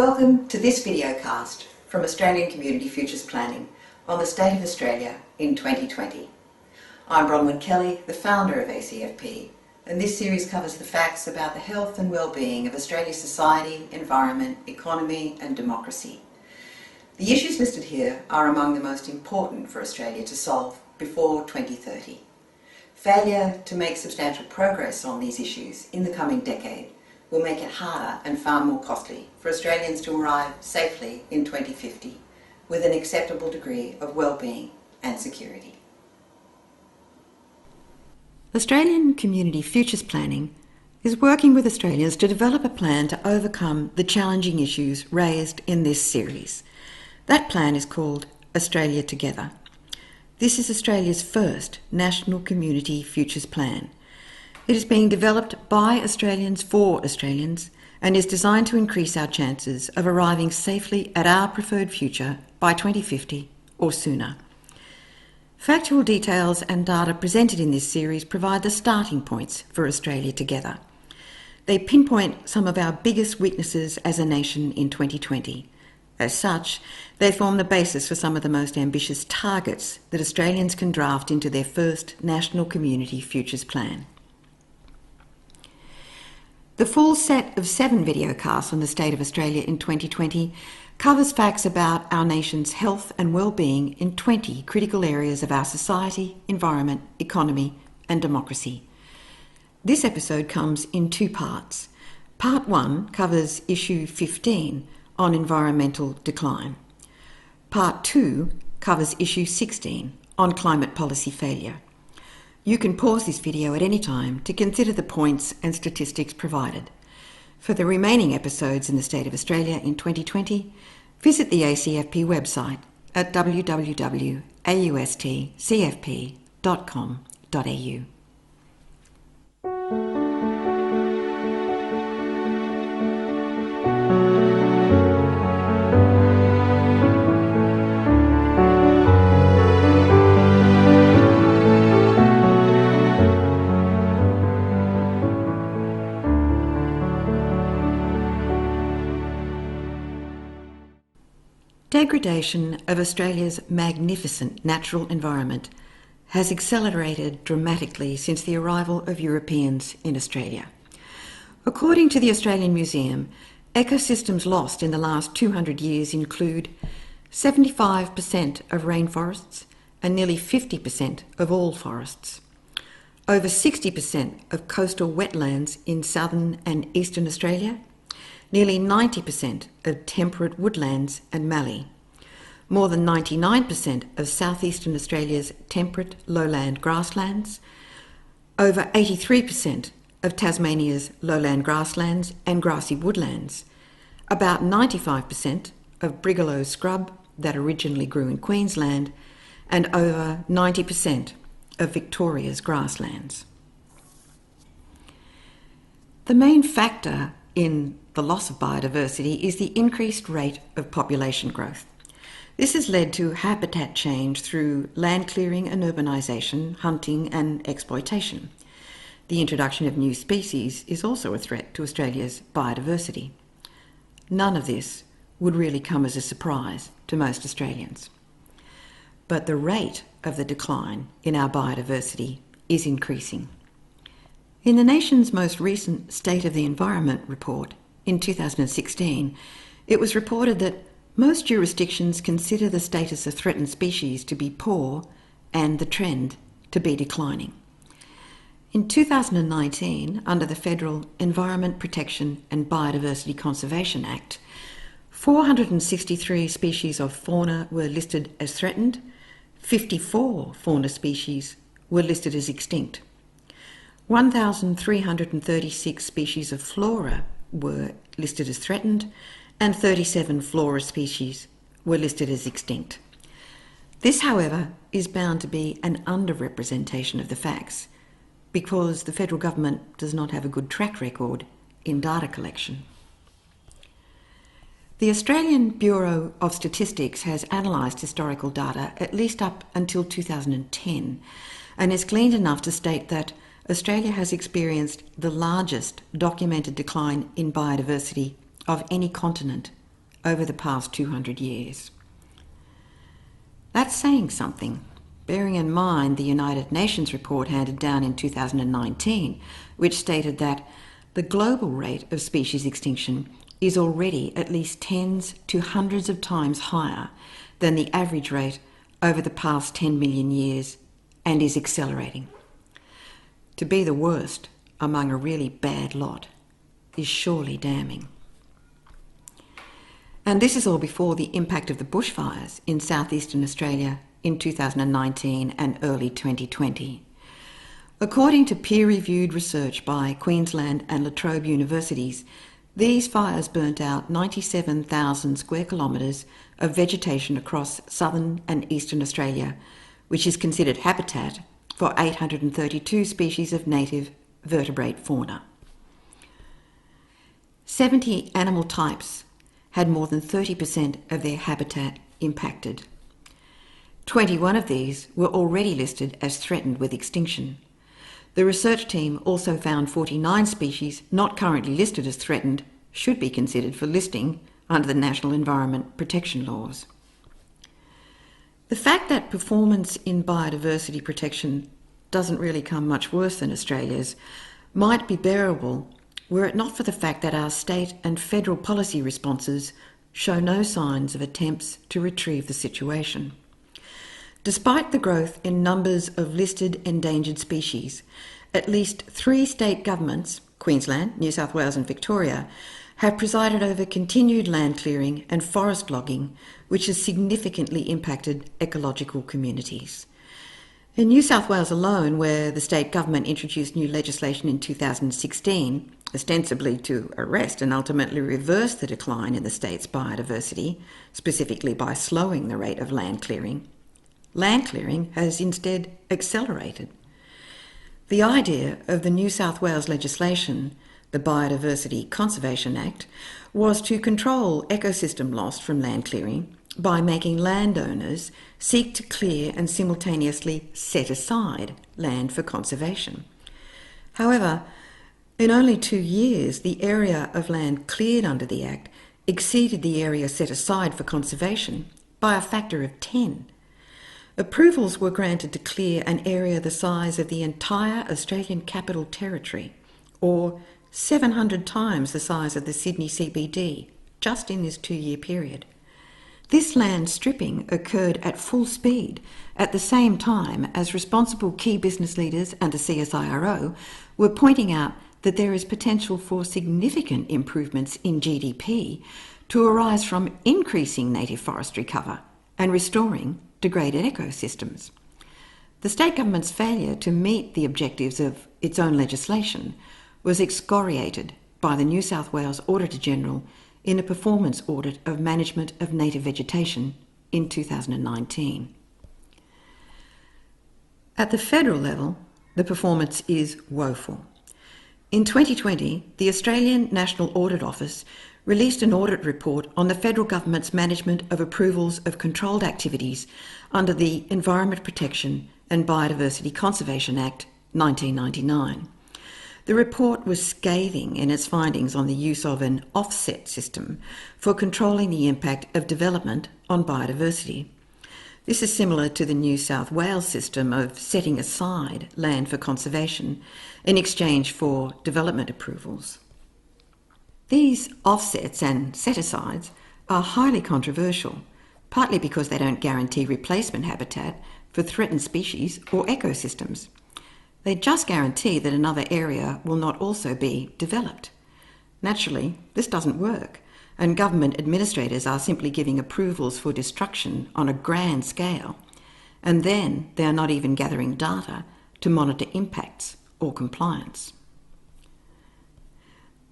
Welcome to this videocast from Australian Community Futures Planning on the State of Australia in 2020. I'm Bronwyn Kelly, the founder of ACFP, and this series covers the facts about the health and well-being of Australia's society, environment, economy and democracy. The issues listed here are among the most important for Australia to solve before 2030. Failure to make substantial progress on these issues in the coming decade will make it harder and far more costly for Australians to arrive safely in 2050 with an acceptable degree of well-being and security. Australian Community Futures Planning is working with Australians to develop a plan to overcome the challenging issues raised in this series. That plan is called Australia Together. This is Australia's first National Community Futures Plan. It is being developed by Australians for Australians and is designed to increase our chances of arriving safely at our preferred future by 2050 or sooner. Factual details and data presented in this series provide the starting points for Australia Together. They pinpoint some of our biggest weaknesses as a nation in 2020. As such, they form the basis for some of the most ambitious targets that Australians can draft into their first National Community Futures Plan. The full set of 7 videocasts on the State of Australia in 2020 covers facts about our nation's health and well-being in 20 critical areas of our society, environment, economy and democracy. This episode comes in 2 parts. Part 1 covers issue 15 on environmental decline. Part 2 covers issue 16 on climate policy failure. You can pause this video at any time to consider the points and statistics provided. For the remaining episodes in the State of Australia in 2020, visit the ACFP website at www.austcfp.com.au. Degradation of Australia's magnificent natural environment has accelerated dramatically since the arrival of Europeans in Australia. According to the Australian Museum, ecosystems lost in the last 200 years include 75% of rainforests and nearly 50% of all forests, over 60% of coastal wetlands in southern and eastern Australia, nearly 90% of temperate woodlands and mallee, more than 99% of southeastern Australia's temperate lowland grasslands, over 83% of Tasmania's lowland grasslands and grassy woodlands, about 95% of brigalow scrub that originally grew in Queensland, and over 90% of Victoria's grasslands. The main factor in the loss of biodiversity is the increased rate of population growth. This has led to habitat change through land clearing and urbanisation, hunting and exploitation. The introduction of new species is also a threat to Australia's biodiversity. None of this would really come as a surprise to most Australians. But the rate of the decline in our biodiversity is increasing. In the nation's most recent State of the Environment report in 2016, it was reported that most jurisdictions consider the status of threatened species to be poor and the trend to be declining. In 2019, under the Federal Environment Protection and Biodiversity Conservation Act, 463 species of fauna were listed as threatened, 54 fauna species were listed as extinct. 1,336 species of flora were listed as threatened, and 37 flora species were listed as extinct. This, however, is bound to be an underrepresentation of the facts because the federal government does not have a good track record in data collection. The Australian Bureau of Statistics has analysed historical data at least up until 2010 and has gleaned enough to state that Australia has experienced the largest documented decline in biodiversity of any continent over the past 200 years. That's saying something, bearing in mind the United Nations report handed down in 2019, which stated that the global rate of species extinction is already at least tens to hundreds of times higher than the average rate over the past 10 million years and is accelerating. To be the worst among a really bad lot is surely damning. And this is all before the impact of the bushfires in southeastern Australia in 2019 and early 2020. According to peer-reviewed research by Queensland and La Trobe universities, these fires burnt out 97,000 square kilometres of vegetation across southern and eastern Australia, which is considered habitat for 832 species of native vertebrate fauna. 70 animal types had more than 30% of their habitat impacted. 21 of these were already listed as threatened with extinction. The research team also found 49 species not currently listed as threatened should be considered for listing under the National Environment Protection Laws. The fact that performance in biodiversity protection doesn't really come much worse than Australia's might be bearable were it not for the fact that our state and federal policy responses show no signs of attempts to retrieve the situation. Despite the growth in numbers of listed endangered species, at least 3 state governments, Queensland, New South Wales and Victoria, have presided over continued land clearing and forest logging, which has significantly impacted ecological communities. In New South Wales alone, where the state government introduced new legislation in 2016, ostensibly to arrest and ultimately reverse the decline in the state's biodiversity, specifically by slowing the rate of land clearing has instead accelerated. The idea of the New South Wales legislation, the Biodiversity Conservation Act, was to control ecosystem loss from land clearing by making landowners seek to clear and simultaneously set aside land for conservation. However, in only 2 years, the area of land cleared under the Act exceeded the area set aside for conservation by a factor of 10. Approvals were granted to clear an area the size of the entire Australian Capital Territory, or 700 times the size of the Sydney CBD, just in this 2-year period. This land stripping occurred at full speed at the same time as responsible key business leaders and the CSIRO were pointing out that there is potential for significant improvements in GDP to arise from increasing native forestry cover and restoring degraded ecosystems. The state government's failure to meet the objectives of its own legislation was excoriated by the New South Wales Auditor-General in a performance audit of management of native vegetation in 2019. At the federal level, the performance is woeful. In 2020, the Australian National Audit Office released an audit report on the federal government's management of approvals of controlled activities under the Environment Protection and Biodiversity Conservation Act 1999. The report was scathing in its findings on the use of an offset system for controlling the impact of development on biodiversity. This is similar to the New South Wales system of setting aside land for conservation in exchange for development approvals. These offsets and set-asides are highly controversial, partly because they don't guarantee replacement habitat for threatened species or ecosystems. They just guarantee that another area will not also be developed. Naturally, this doesn't work, and government administrators are simply giving approvals for destruction on a grand scale, and then they are not even gathering data to monitor impacts or compliance.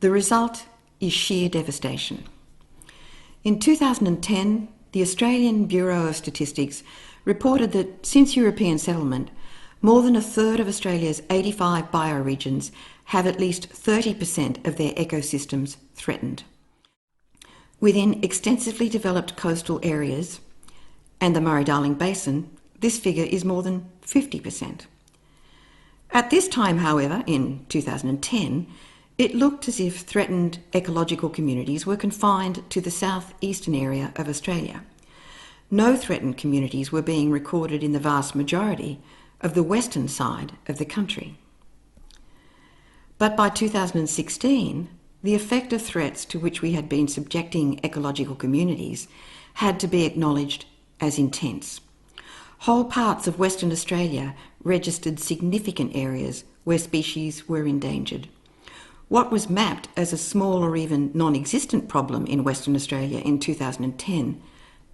The result is sheer devastation. In 2010, the Australian Bureau of Statistics reported that since European settlement, more than a third of Australia's 85 bioregions have at least 30% of their ecosystems threatened. Within extensively developed coastal areas and the Murray-Darling Basin, this figure is more than 50%. At this time, however, in 2010, it looked as if threatened ecological communities were confined to the southeastern area of Australia. No threatened communities were being recorded in the vast majority of the western side of the country. But by 2016, the effect of threats to which we had been subjecting ecological communities had to be acknowledged as intense. Whole parts of Western Australia registered significant areas where species were endangered. What was mapped as a small or even non-existent problem in Western Australia in 2010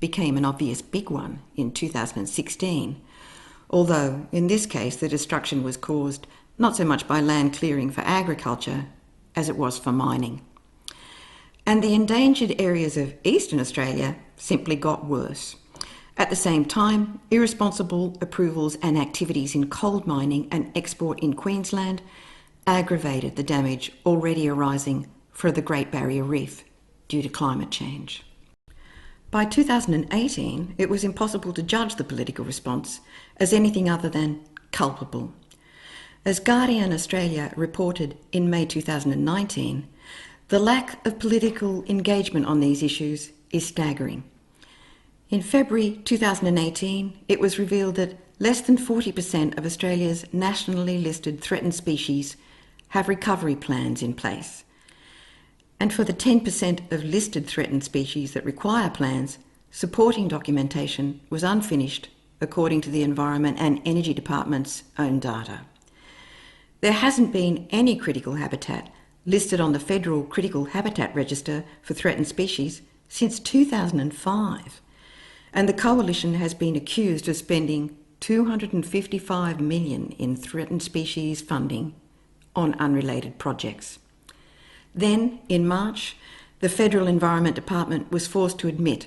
became an obvious big one in 2016, although in this case the destruction was caused not so much by land clearing for agriculture as it was for mining. And the endangered areas of Eastern Australia simply got worse. At the same time, irresponsible approvals and activities in coal mining and export in Queensland aggravated the damage already arising for the Great Barrier Reef due to climate change. By 2018, it was impossible to judge the political response as anything other than culpable. As Guardian Australia reported in May 2019, the lack of political engagement on these issues is staggering. In February 2018, it was revealed that less than 40% of Australia's nationally listed threatened species have recovery plans in place. And for the 10% of listed threatened species that require plans, supporting documentation was unfinished according to the Environment and Energy Department's own data. There hasn't been any critical habitat listed on the Federal Critical Habitat Register for threatened species since 2005, and the Coalition has been accused of spending $255 million in threatened species funding on unrelated projects. Then, in March, the Federal Environment Department was forced to admit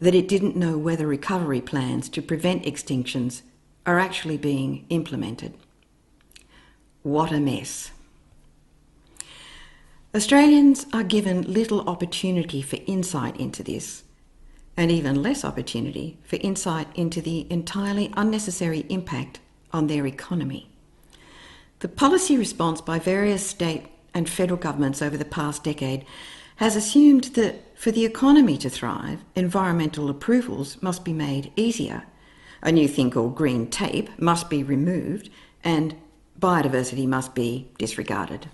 that it didn't know whether recovery plans to prevent extinctions are actually being implemented. What a mess. Australians are given little opportunity for insight into this, and even less opportunity for insight into the entirely unnecessary impact on their economy. The policy response by various state and federal governments over the past decade has assumed that for the economy to thrive, environmental approvals must be made easier, a new thing called green tape must be removed, and biodiversity must be disregarded.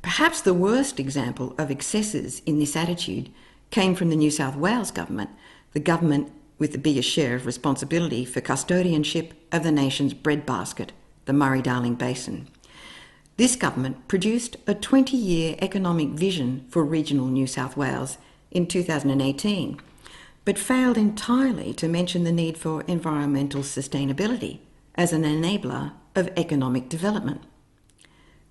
Perhaps the worst example of excesses in this attitude came from the New South Wales government, the government with the biggest share of responsibility for custodianship of the nation's breadbasket, the Murray-Darling Basin. This government produced a 20-year economic vision for regional New South Wales in 2018, but failed entirely to mention the need for environmental sustainability as an enabler of economic development.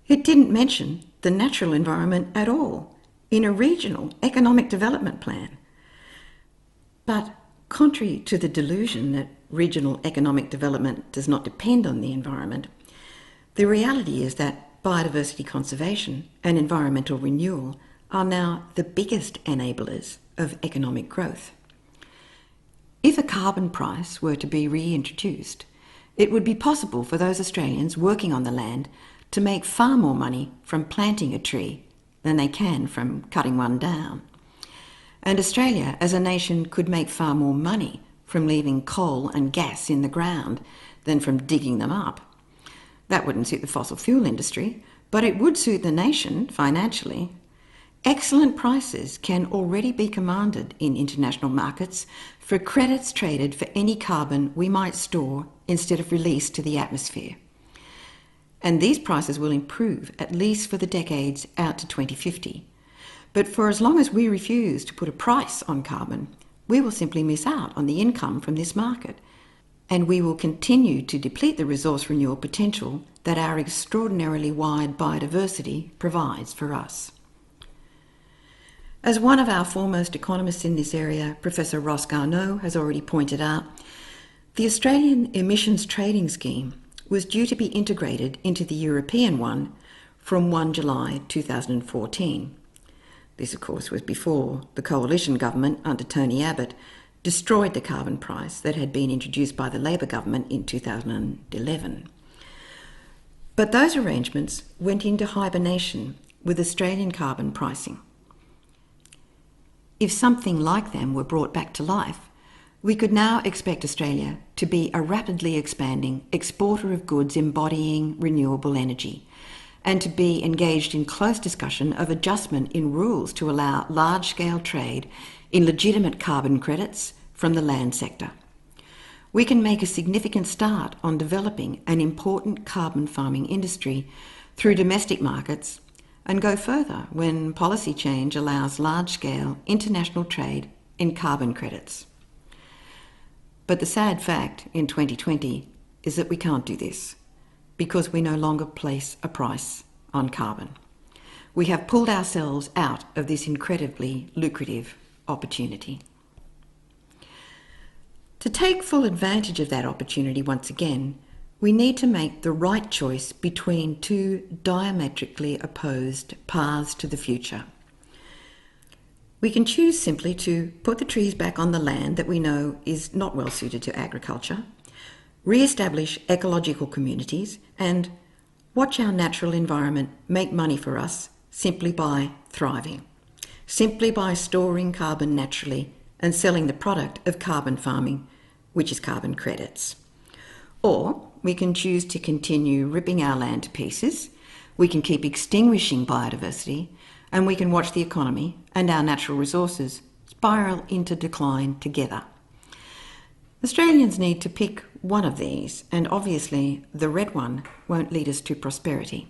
It didn't mention the natural environment at all in a regional economic development plan. But contrary to the delusion that regional economic development does not depend on the environment, the reality is that biodiversity conservation and environmental renewal are now the biggest enablers of economic growth. If a carbon price were to be reintroduced, it would be possible for those Australians working on the land to make far more money from planting a tree than they can from cutting one down. And Australia as a nation could make far more money from leaving coal and gas in the ground than from digging them up. That wouldn't suit the fossil fuel industry, but it would suit the nation financially. Excellent prices can already be commanded in international markets for credits traded for any carbon we might store instead of release to the atmosphere. And these prices will improve at least for the decades out to 2050. But for as long as we refuse to put a price on carbon, we will simply miss out on the income from this market, and we will continue to deplete the resource renewal potential that our extraordinarily wide biodiversity provides for us. As one of our foremost economists in this area, Professor Ross Garnaut, has already pointed out, the Australian emissions trading scheme was due to be integrated into the European one from 1 July 2014. This, of course, was before the coalition government under Tony Abbott destroyed the carbon price that had been introduced by the Labor government in 2011. But those arrangements went into hibernation with Australian carbon pricing. If something like them were brought back to life, we could now expect Australia to be a rapidly expanding exporter of goods embodying renewable energy, and to be engaged in close discussion of adjustment in rules to allow large-scale trade in legitimate carbon credits from the land sector. We can make a significant start on developing an important carbon farming industry through domestic markets, and go further when policy change allows large-scale international trade in carbon credits. But the sad fact in 2020 is that we can't do this, because we no longer place a price on carbon. We have pulled ourselves out of this incredibly lucrative opportunity. To take full advantage of that opportunity once again, we need to make the right choice between two diametrically opposed paths to the future. We can choose simply to put the trees back on the land that we know is not well suited to agriculture, re-establish ecological communities, and watch our natural environment make money for us simply by thriving, simply by storing carbon naturally and selling the product of carbon farming, which is carbon credits. Or we can choose to continue ripping our land to pieces, we can keep extinguishing biodiversity, and we can watch the economy and our natural resources spiral into decline together. Australians need to pick one of these, and obviously the red one won't lead us to prosperity.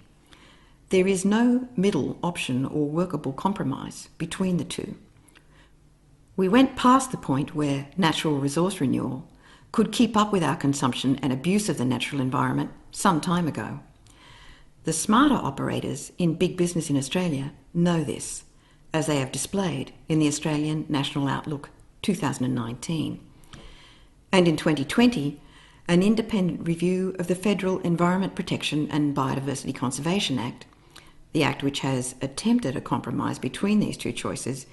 There is no middle option or workable compromise between the two. We went past the point where natural resource renewal could keep up with our consumption and abuse of the natural environment some time ago. The smarter operators in big business in Australia know this, as they have displayed in the Australian National Outlook 2019. And in 2020, an independent review of the Federal Environment Protection and Biodiversity Conservation Act, the Act which has attempted a compromise between these two choices,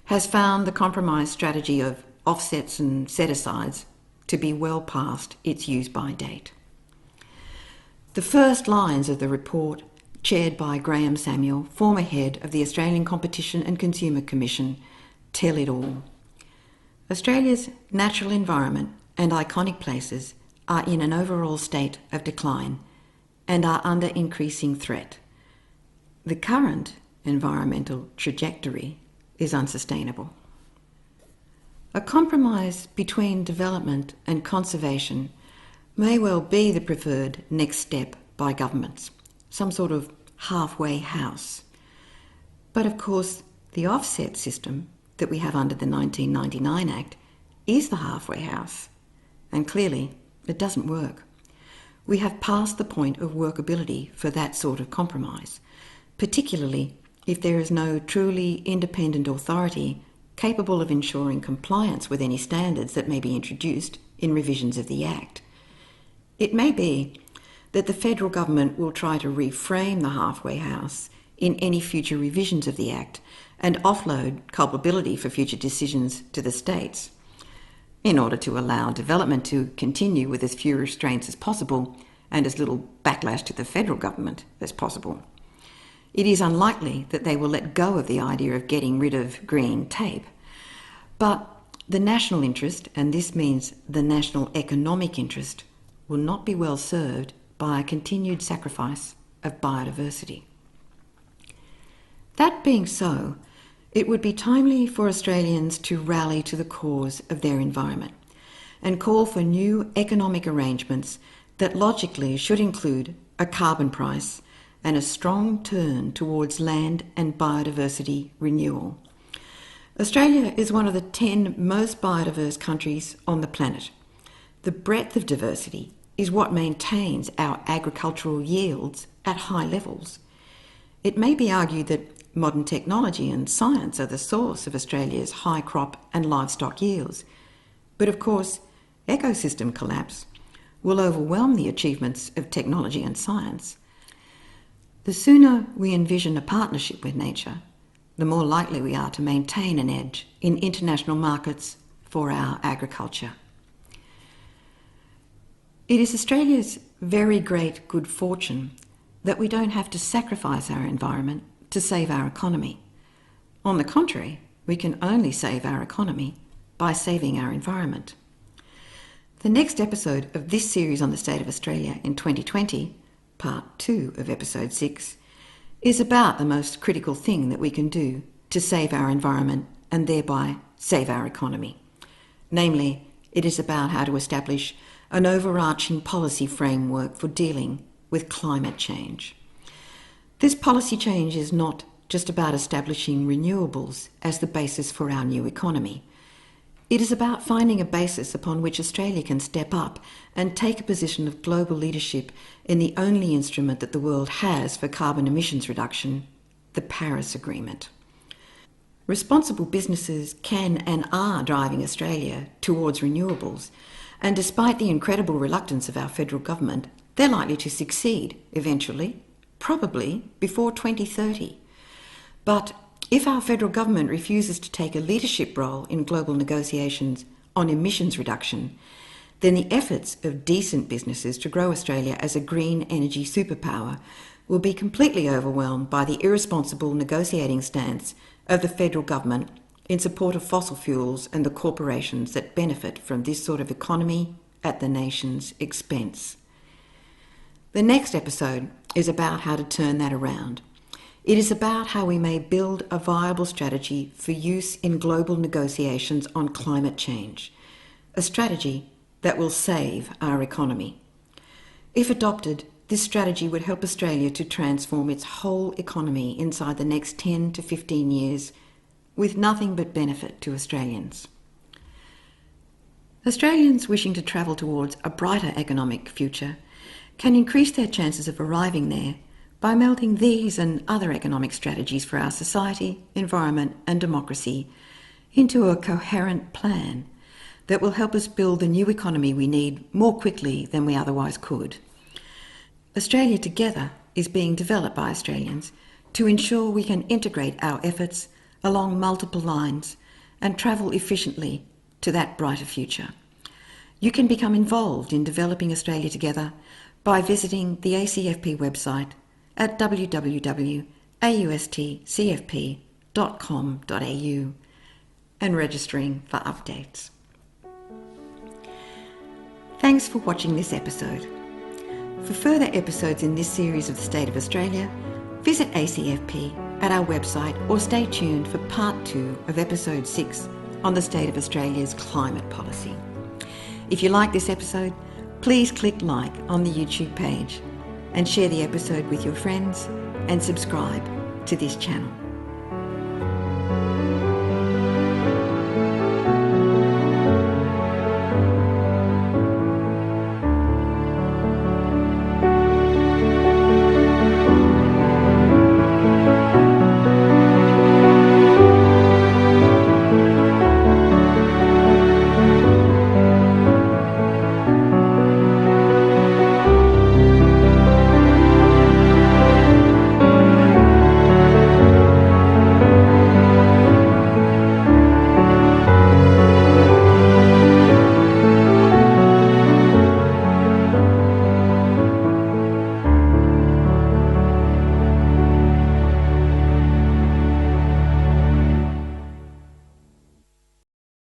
has found the compromise strategy of offsets and set-asides to be well past its use-by date. The first lines of the report, chaired by Graham Samuel, former head of the Australian Competition and Consumer Commission, tell it all. Australia's natural environment and iconic places are in an overall state of decline and are under increasing threat. The current environmental trajectory is unsustainable. A compromise between development and conservation may well be the preferred next step by governments, some sort of halfway house. But of course, the offset system that we have under the 1999 Act is the halfway house, and clearly it doesn't work. We have passed the point of workability for that sort of compromise, particularly if there is no truly independent authority capable of ensuring compliance with any standards that may be introduced in revisions of the Act. It may be that the federal government will try to reframe the halfway house in any future revisions of the Act and offload culpability for future decisions to the states, in order to allow development to continue with as few restraints as possible and as little backlash to the federal government as possible. It is unlikely that they will let go of the idea of getting rid of green tape. But the national interest, and this means the national economic interest, will not be well served by a continued sacrifice of biodiversity. That being so, it would be timely for Australians to rally to the cause of their environment and call for new economic arrangements that logically should include a carbon price and a strong turn towards land and biodiversity renewal. Australia is one of the 10 most biodiverse countries on the planet. The breadth of diversity is what maintains our agricultural yields at high levels. It may be argued that modern technology and science are the source of Australia's high crop and livestock yields. But of course, ecosystem collapse will overwhelm the achievements of technology and science. The sooner we envision a partnership with nature, the more likely we are to maintain an edge in international markets for our agriculture. It is Australia's very great good fortune that we don't have to sacrifice our environment to save our economy. On the contrary, we can only save our economy by saving our environment. The next episode of this series on the state of Australia in 2020, part 2 of episode 6, is about the most critical thing that we can do to save our environment and thereby save our economy. Namely, it is about how to establish an overarching policy framework for dealing with climate change. This policy change is not just about establishing renewables as the basis for our new economy. It is about finding a basis upon which Australia can step up and take a position of global leadership in the only instrument that the world has for carbon emissions reduction, the Paris Agreement. Responsible businesses can and are driving Australia towards renewables, and despite the incredible reluctance of our federal government, they're likely to succeed eventually, probably before 2030. But if our federal government refuses to take a leadership role in global negotiations on emissions reduction, then the efforts of decent businesses to grow Australia as a green energy superpower will be completely overwhelmed by the irresponsible negotiating stance of the federal government in support of fossil fuels and the corporations that benefit from this sort of economy at the nation's expense. The next episode is about how to turn that around. It is about how we may build a viable strategy for use in global negotiations on climate change, a strategy that will save our economy. If adopted, this strategy would help Australia to transform its whole economy inside the next 10 to 15 years with nothing but benefit to Australians. Australians wishing to travel towards a brighter economic future can increase their chances of arriving there by melding these and other economic strategies for our society, environment and democracy into a coherent plan that will help us build the new economy we need more quickly than we otherwise could. Australia Together is being developed by Australians to ensure we can integrate our efforts along multiple lines and travel efficiently to that brighter future. You can become involved in developing Australia Together by visiting the ACFP website at www.austcfp.com.au and registering for updates. Thanks for watching this episode. For further episodes in this series of the State of Australia, visit ACFP at our website or stay tuned for part 2 of episode 6 on the State of Australia's climate policy. If you like this episode, please click like on the YouTube page and share the episode with your friends and subscribe to this channel.